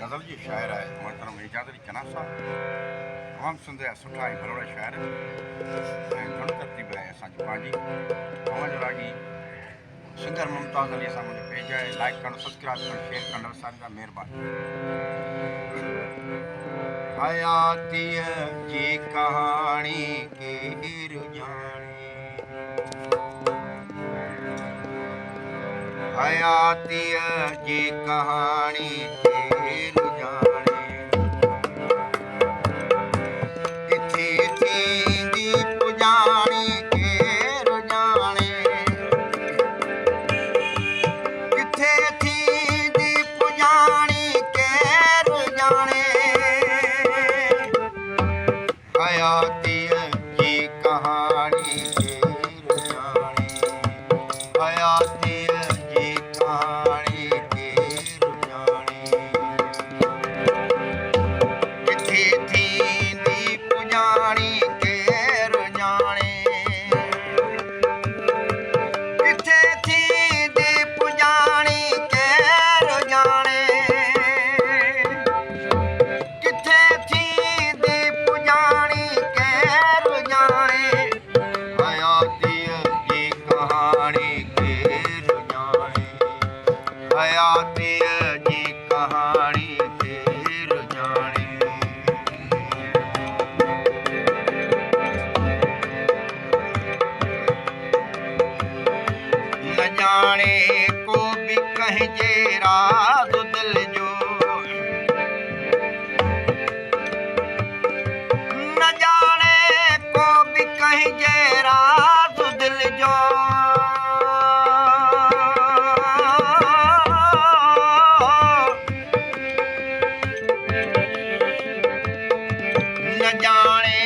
गज़ल जी शायर है मोहतरम एजाज अली चना साहब। तमामु सिंध जा सुठा ऐं भरोड़ा शाइर ऐं धुन तरतीब आहे असांजी पंहिंजी तव्हांजो रागी सिंगर मुमताज़ अली सां मुंहिंजो पेज आहे। लाइक करणु, सब्सक्राइब करणु, शेयर करणु असांजा महिरबानी। हयातीअ जी कहाणी केरु ॼाणे, हयातीअ जी कहाणी केरु ॼाणे, किथे थींदी पुॼाणी केरु ॼाणे, किथे थींदी पुॼाणी केरु ॼाणे, हयातीअ जी कहाणी केरु ॼाणे, हयातीअ जी कहाणी केरु ॼाणे, किथे थींदी पुॼाणी केरु ॼाणे, किथे थींदी पुॼाणी केरु ॼाणे, किथे थींदी पुॼाणी केरु ॼाणे, हयातीअ जी कहाणी केरु ॼाणे, हयातीअ जी कहाणी केरु ॼाणे। न ॼाणे को बि कंहिंजे राज़ दिल जो, न ॼाणे को बि कंहिंजे राज़ दिल जो, न ॼाणे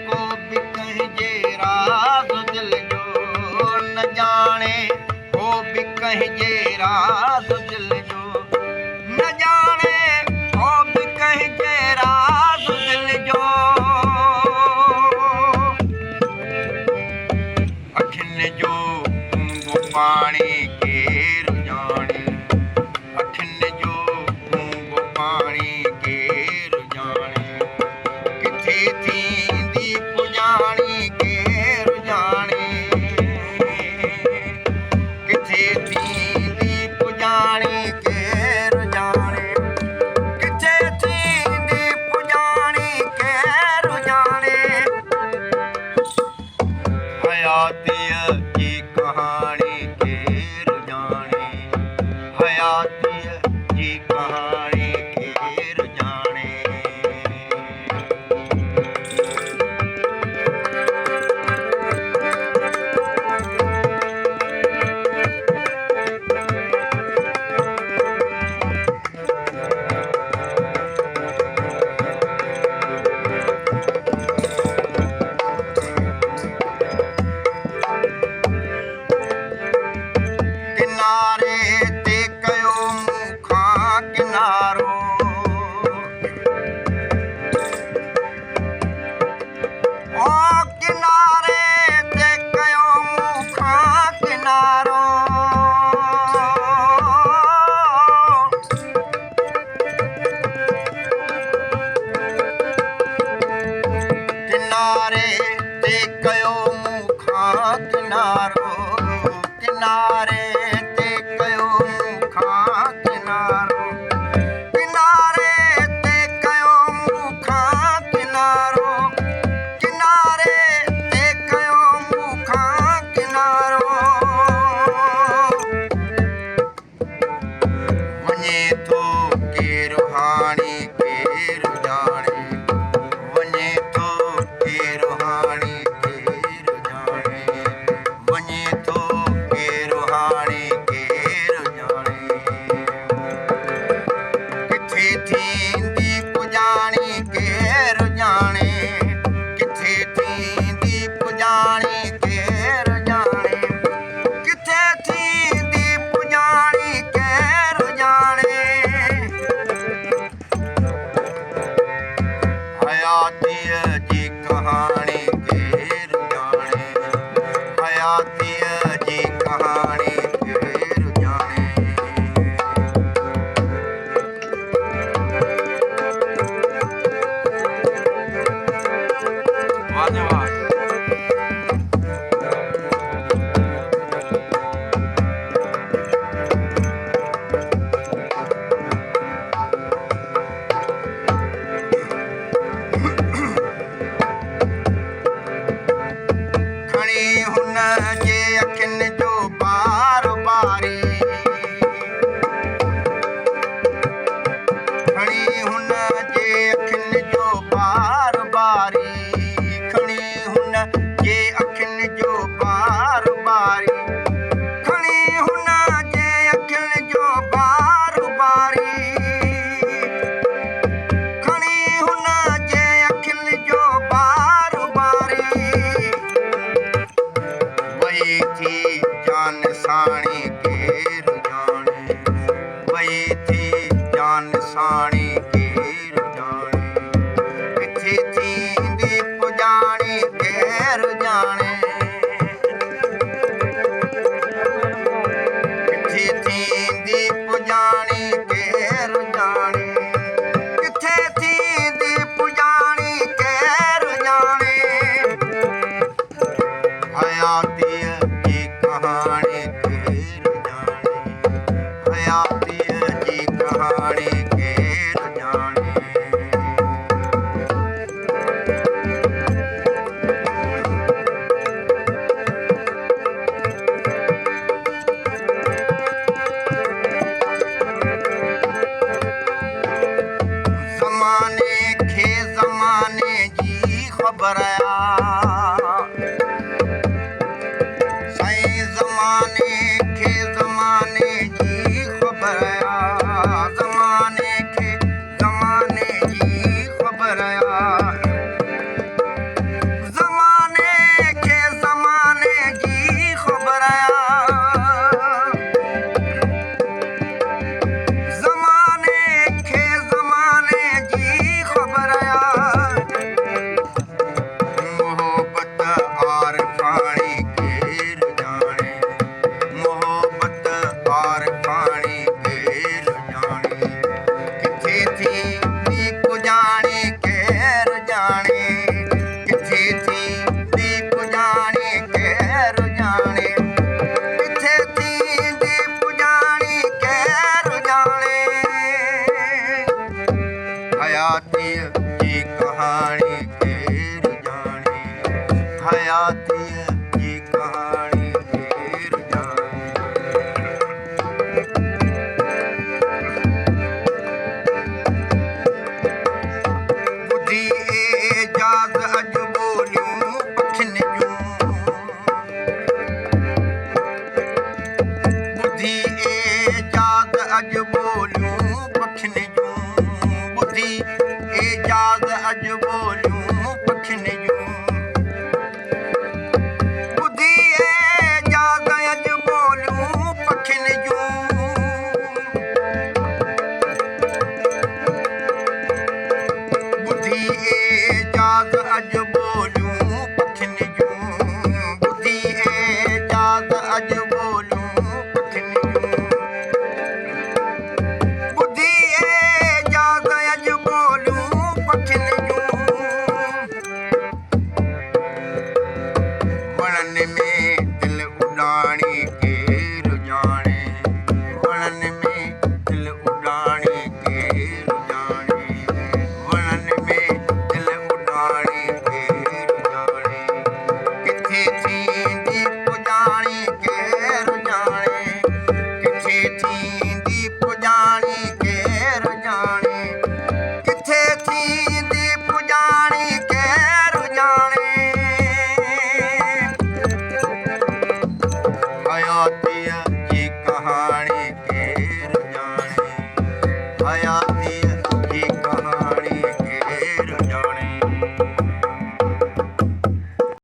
को बि कंहिंजे राज़ दिल जो, न ॼाणे को बि कंहिंजे राज़ दिल जो, न ॼाणे को बि कंहिंजे राज़ दिल जो, अखियुनि जो गूंगो पाणी केरु ॼाणे, अखियुनि जो गूंगो पाणी केरु ॼाणे, किथे थींदी पुॼाणी केरु ॼाणे, किथे थींदी पुॼाणी केरु ॼाणे, किथे थींदी पुॼाणी केरु ॼाणे, हयातीअ जी कहाणी केरु ॼाणे, हयातीअ जी कहाणी केरु ॼाणे। किनारे ते कयो मूंखां किनारो, ओ किनारे ते कयो मूंखां किनारो, किनारे ते कयो मूंखां किनारो, किनारे ते कयो मूंखां किनारो, निशानी केर जाने किथे थींदी पुॼाणी केर जाने किथे थींदी पुॼाणी केर जाने किथे थींदी पुॼाणी केर जाने हयातीअ जी कहाणी केर जाने हयातीअ जी कहाणी केर जाने ज़माने खे ज़माने जी ख़बर साईं ज़माने खे ज़माने जी ख़बर ज़माने खे ज़माने जी ख़बर ज़माने खे ज़माने जी ख़बर ज़माने खे ज़माने जी ख़बर मोहब्बत आर पाणी केर जाने मोहब्बत आर पाणी केर जाने किथे थींदी पुॼाणी केर जाने किथे थींदी पुॼाणी केर जाने किथे थींदी पुॼाणी केर जाने हयातीअ जी कहाणी केर जाने हयातीअ जी कहाणी केर जाने ॿुधी एजाज़ अॼु ॿोलियूं पखियुनि जूं ॿुधी एजाज़ अॼु ॿोलियूं पखियुनि जूं ॿुधी एजाज़ अॼु ॿोलियूं पखियुनि जूं